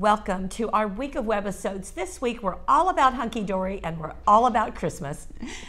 Welcome to our week of Webisodes. This week we're all about hunky-dory and we're all about Christmas.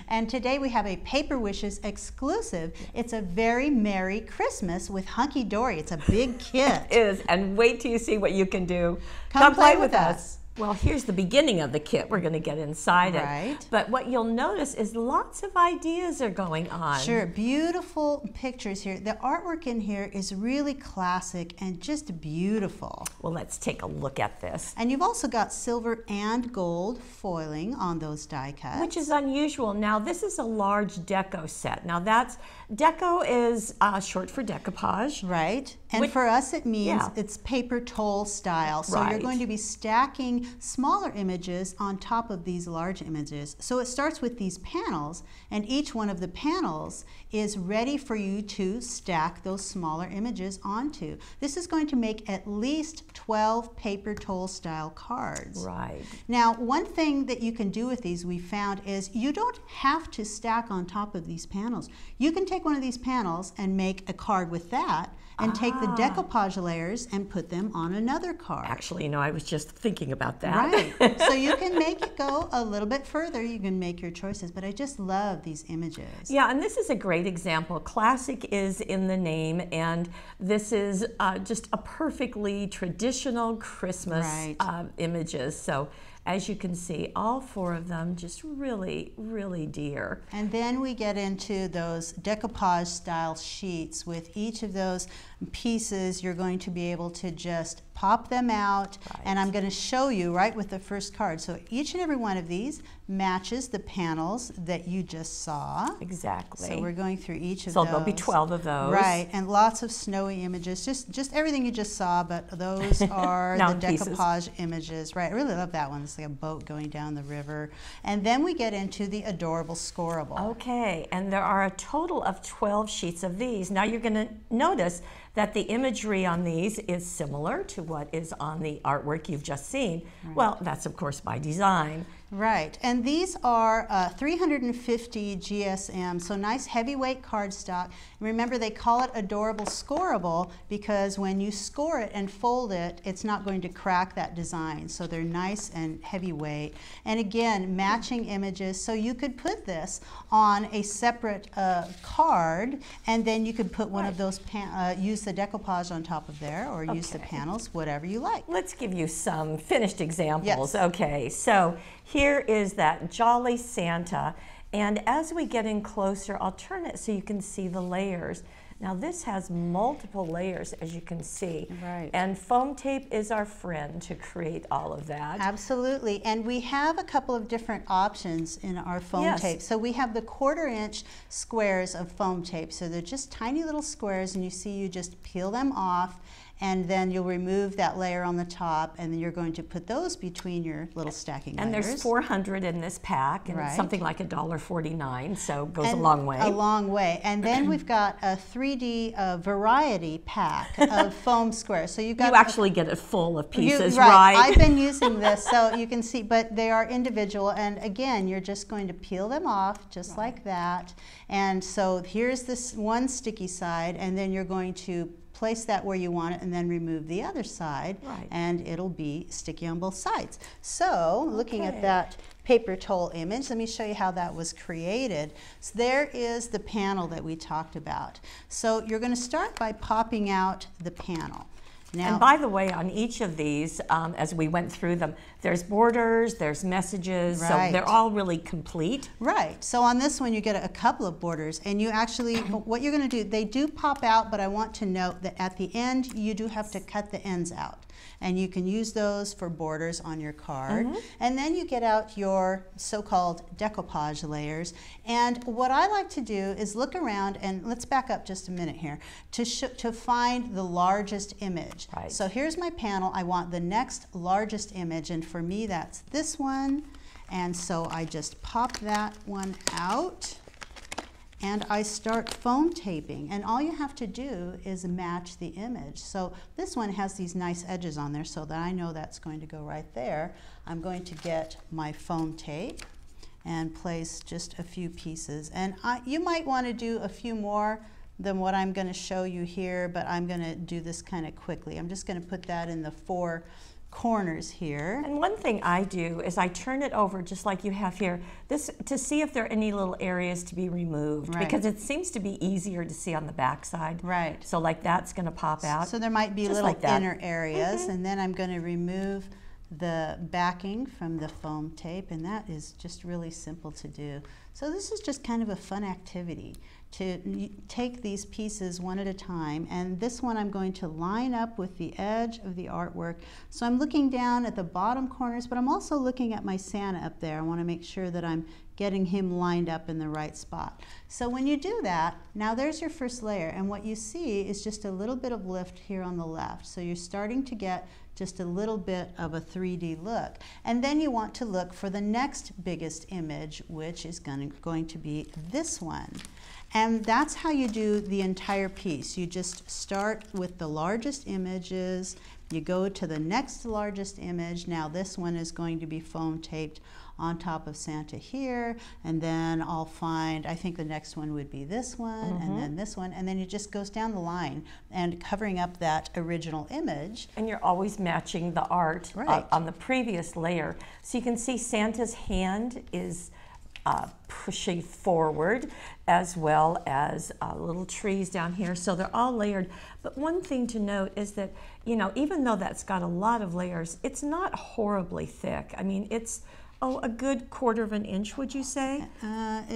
And today we have a Paper Wishes exclusive. It's a very Merry Christmas with hunky-dory. It's a big kit. It is, and wait till you see what you can do. Come play with us. Well, here's the beginning of the kit. We're going to get inside Right. it. But what you'll notice is lots of ideas are going on. Sure, beautiful pictures here. The artwork in here is really classic and just beautiful. Well, let's take a look at this. And you've also got silver and gold foiling on those die cuts. Which is unusual. Now, this is a large deco set. Now, deco is short for decoupage. Right. And for us, it means Yeah. it's paper toll style. So you're Right. going to be stacking smaller images on top of these large images. So it starts with these panels, and each one of the panels is ready for you to stack those smaller images onto. This is going to make at least 12 paper toll style cards. Right. Now, one thing that you can do with these we found is you don't have to stack on top of these panels. You can take one of these panels and make a card with that and take the decoupage layers and put them on another card. Actually, I was just thinking about that. Right. So you can make it go a little bit further. You can make your choices, but I just love these images. Yeah, and this is a great example. Classic is in the name, and this is just a perfectly traditional Christmas images. So as you can see, all four of them just really, really dear. And then we get into those decoupage style sheets. With each of those pieces, you're going to be able to just pop them out. Right. And I'm going to show you right with the first card. So each and every one of these matches the panels that you just saw. Exactly. So we're going through each of So those. there'll be 12 of those. Right, and lots of snowy images, just everything you just saw, but those are the decoupage images. Right, I really love that one. It's like a boat going down the river. And then we get into the adorable scoreable. Okay, and there are a total of 12 sheets of these. Now you're going to notice that the imagery on these is similar to what is on the artwork you've just seen. Right. Well, that's of course by design. Right, and these are 350 GSM, so nice heavyweight cardstock. Remember, they call it adorable scoreable because when you score it and fold it, it's not going to crack that design. So they're nice and heavyweight. And again, matching images, so you could put this on a separate card, and then you could put one of those, use the decoupage on top of there, or use the panels, whatever you like. Let's give you some finished examples. Yes. Okay, so here is that Jolly Santa, and as we get in closer, I'll turn it so you can see the layers. Now this has multiple layers, as you can see. Right. And foam tape is our friend to create all of that. Absolutely, and we have a couple of different options in our foam tape. So we have the 1/4-inch squares of foam tape. So they're just tiny little squares, and you see you just peel them off, and then you'll remove that layer on the top, and then you're going to put those between your little stacking layers. And there's 400 in this pack, and it's something like $1.49, so it goes a long way. A long way. And then we've got a 3D variety pack of foam squares. So you've got you actually get it full of pieces, right? I've been using this, so you can see, but they are individual. And again, you're just going to peel them off just like that. And so here's this one sticky side, and then you're going to place that where you want it and then remove the other side, and it'll be sticky on both sides. So looking at that paper toll image, let me show you how that was created. So there is the panel that we talked about. So you're going to start by popping out the panel. Now, and by the way, on each of these, as we went through them, there's borders, there's messages, so they're all really complete. Right. So on this one, you get a couple of borders, and you actually, what you're going to do, they do pop out, but I want to note that at the end, you do have to cut the ends out. And you can use those for borders on your card. And then you get out your so-called decoupage layers. And what I like to do is look around, and let's back up just a minute here, to find the largest image. Right. So here's my panel. I want the next largest image, and for me that's this one. And so I just pop that one out, and I start foam taping, and all you have to do is match the image. So this one has these nice edges on there, so that I know that's going to go right there. I'm going to get my foam tape and place just a few pieces, and you might want to do a few more than what I'm going to show you here, but I'm going to do this kind of quickly. I'm just going to put that in the 4 corners here. And one thing I do is I turn it over just like you have here, this to see if there are any little areas to be removed, because it seems to be easier to see on the back side. Right. So like that's going to pop out. So there might be just little like inner areas, and then I'm going to remove the backing from the foam tape, and that is just really simple to do. So this is just kind of a fun activity to take these pieces one at a time, and this one I'm going to line up with the edge of the artwork. So I'm looking down at the bottom corners, but I'm also looking at my Santa up there. I want to make sure that I'm getting him lined up in the right spot. So when you do that, now there's your first layer, and what you see is just a little bit of lift here on the left. So you're starting to get just a little bit of a 3D look. And then you want to look for the next biggest image, which is going to be this one. And that's how you do the entire piece. You just start with the largest images, you go to the next largest image. Now this one is going to be foam taped on top of Santa here, and then I'll find, I think the next one would be this one, and then this one, and then it just goes down the line and covering up that original image. And you're always matching the art on the previous layer. So you can see Santa's hand is pushing forward, as well as little trees down here. So they're all layered. But one thing to note is that, you know, even though that's got a lot of layers, it's not horribly thick. I mean, it's a good 1/4 of an inch, would you say?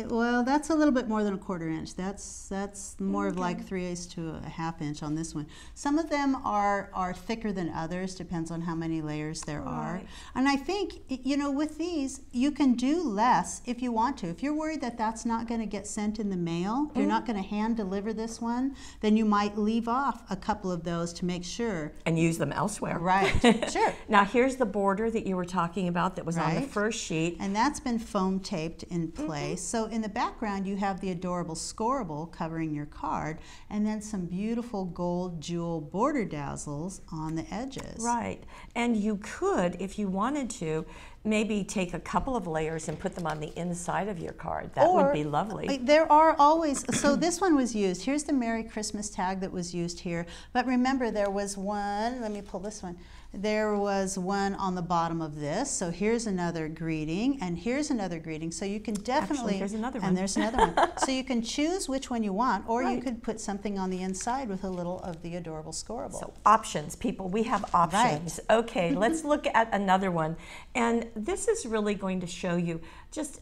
Well, that's a little bit more than a 1/4 inch. That's more of like 3/8 to a 1/2 inch on this one. Some of them are thicker than others, depends on how many layers there are. And I think, you know, with these, you can do less if you want to. If you're worried that that's not going to get sent in the mail, you're not going to hand deliver this one, then you might leave off a couple of those to make sure. And use them elsewhere. Right, sure. Now here's the border that you were talking about that was on the first sheet. And that's been foam taped in place. So in the background you have the adorable scorable covering your card, and then some beautiful gold jewel border dazzles on the edges. Right. And you could, if you wanted to, maybe take a couple of layers and put them on the inside of your card. That would be lovely. There are always, so this one was used. Here's the Merry Christmas tag that was used here. But remember, there was one, let me pull this one. There was one on the bottom of this. So here's another greeting, and here's another greeting. So you can definitely, actually, there's another one. And there's another one. So you can choose which one you want, or you could put something on the inside with a little of the adorable scorable. So options, people, we have options. Okay, let's look at another one. And this is really going to show you just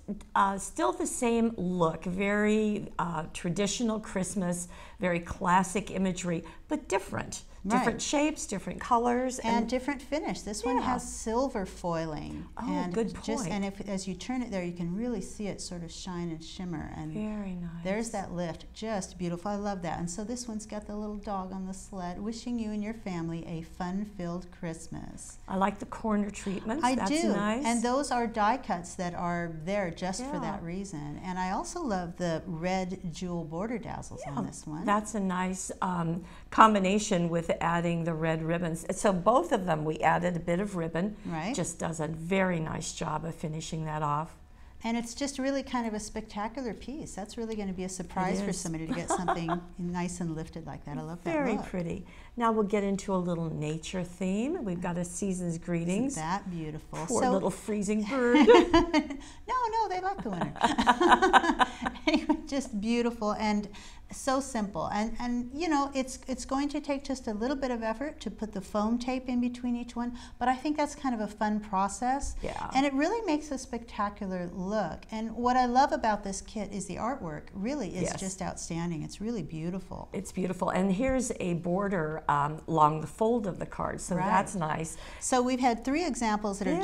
still the same look, very traditional Christmas, very classic imagery, but different. Different shapes, different colors. And different finish. This one has silver foiling. Oh, and good point. And as you turn it there, you can really see it sort of shine and shimmer. And very nice. There's that lift. Just beautiful. I love that. And so this one's got the little dog on the sled, wishing you and your family a fun-filled Christmas. I like the corner treatments. That's do. Nice. And those are die cuts that are there just for that reason. And I also love the red jewel border dazzles on this one. That's a nice combination with adding the red ribbons. So both of them, we added a bit of ribbon. Just does a very nice job of finishing that off. And it's just really kind of a spectacular piece. That's really going to be a surprise for somebody to get something nice and lifted like that. I love that Very look. pretty. Now we'll get into a little nature theme. We've got a season's greetings. Isn't that beautiful? Poor little freezing bird. No, they like the winter. Anyway, just beautiful and so simple. And you know, it's going to take just a little bit of effort to put the foam tape in between each one, but I think that's kind of a fun process. And it really makes a spectacular look. And what I love about this kit is the artwork really is just outstanding. It's really beautiful. It's beautiful. And here's a border along the fold of the card, so that's nice. So we've had 3 examples that are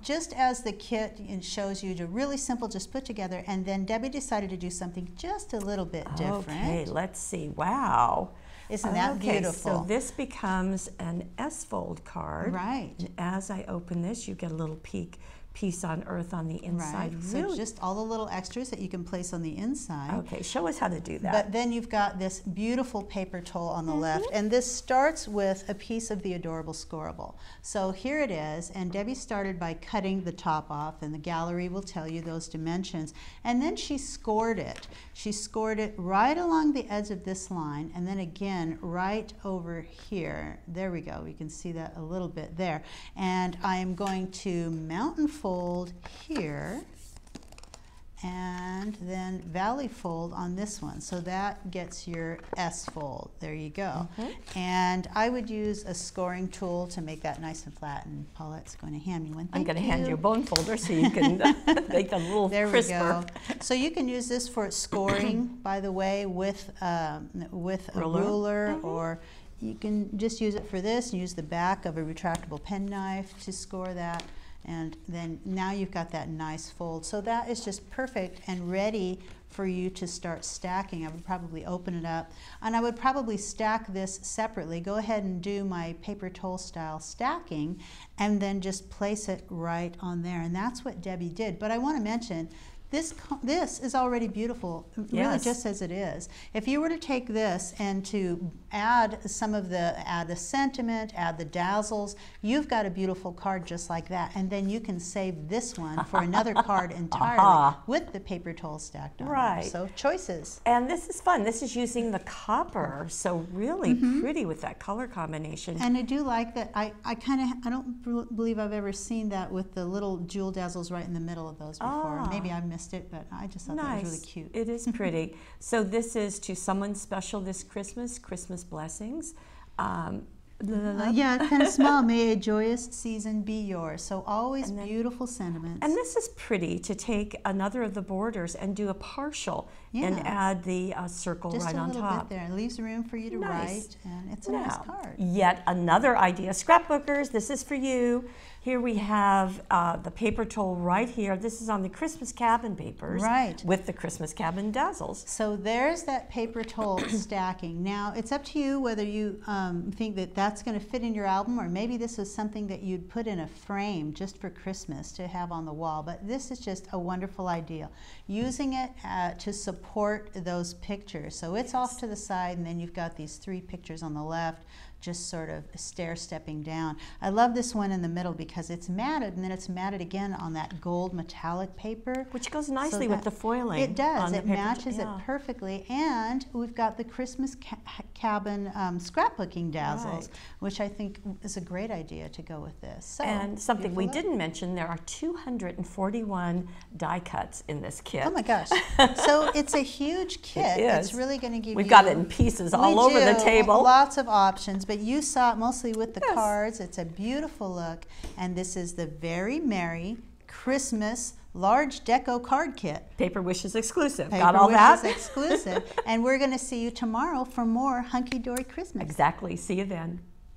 just as the kit shows you, to really simple, just put together, and then Debbie decided to do something just a little bit different. Okay, let's see. Wow. Isn't that beautiful? So this becomes an S-fold card. Right. And as I open this, you get a little peek peace on earth on the inside. Right. Really? So just all the little extras that you can place on the inside. Okay, show us how to do that. But then you've got this beautiful paper towel on the left, and this starts with a piece of the Adorable Scoreable. So here it is, and Debbie started by cutting the top off, and the gallery will tell you those dimensions. And then she scored it. She scored it right along the edge of this line, and then again right over here. There we go. We can see that a little bit there. And I am going to mountain fold here, and then valley fold on this one. So that gets your S fold. There you go. And I would use a scoring tool to make that nice and flat, and Paulette's going to hand me one. I'm going to hand you a bone folder so you can make them a little crisper. There we go. So you can use this for scoring, by the way, with a ruler, or you can just use it for this and use the back of a retractable penknife to score that. And then now you've got that nice fold. So that is just perfect and ready for you to start stacking. I would probably open it up, and I would probably stack this separately. Go ahead and do my paper towel style stacking, and then just place it right on there. And that's what Debbie did. But I want to mention, this is already beautiful, really, just as it is. If you were to take this and to add add the sentiment, add the dazzles, you've got a beautiful card just like that. And then you can save this one for another card entirely with the paper towel stacked on there. So choices. And this is fun. This is using the copper, so really pretty with that color combination. And I do like that. I don't believe I've ever seen that with the little jewel dazzles right in the middle of those before. Maybe I missed it, but I just thought that was really cute. It is pretty. So this is to someone special this Christmas, Christmas blessings. Yeah, it's kind of small. May a joyous season be yours. So always beautiful sentiments. And this is pretty to take another of the borders and do a partial and add the circle just right on top. Just a little bit there. It leaves room for you to write, and it's a nice card. Yet another idea. Scrapbookers, this is for you. Here we have the paper towel right here. This is on the Christmas cabin papers. Right. With the Christmas cabin dazzles. So there's that paper towel stacking. Now, it's up to you whether you think that that's going to fit in your album, or maybe this is something that you'd put in a frame just for Christmas to have on the wall. But this is just a wonderful idea. Using it to support those pictures. So it's off to the side, and then you've got these 3 pictures on the left, just sort of stair-stepping down. I love this one in the middle because it's matted, and then it's matted again on that gold metallic paper. Which goes nicely with the foiling. It does. It matches it perfectly. And we've got the Christmas cabin scrapbooking dazzles, which I think is a great idea to go with this. So, and something we didn't mention, there are 241 die cuts in this kit. Oh my gosh. So it's a huge kit. It's really going to give you... We've got it in pieces all over the table. Lots of options. But you saw it mostly with the cards. It's a beautiful look, and this is the Very Merry Christmas Large Deco Card Kit. Paper Wishes exclusive. Paper Got all that? Wishes exclusive. And we're going to see you tomorrow for more Hunky Dory Christmas. Exactly. See you then.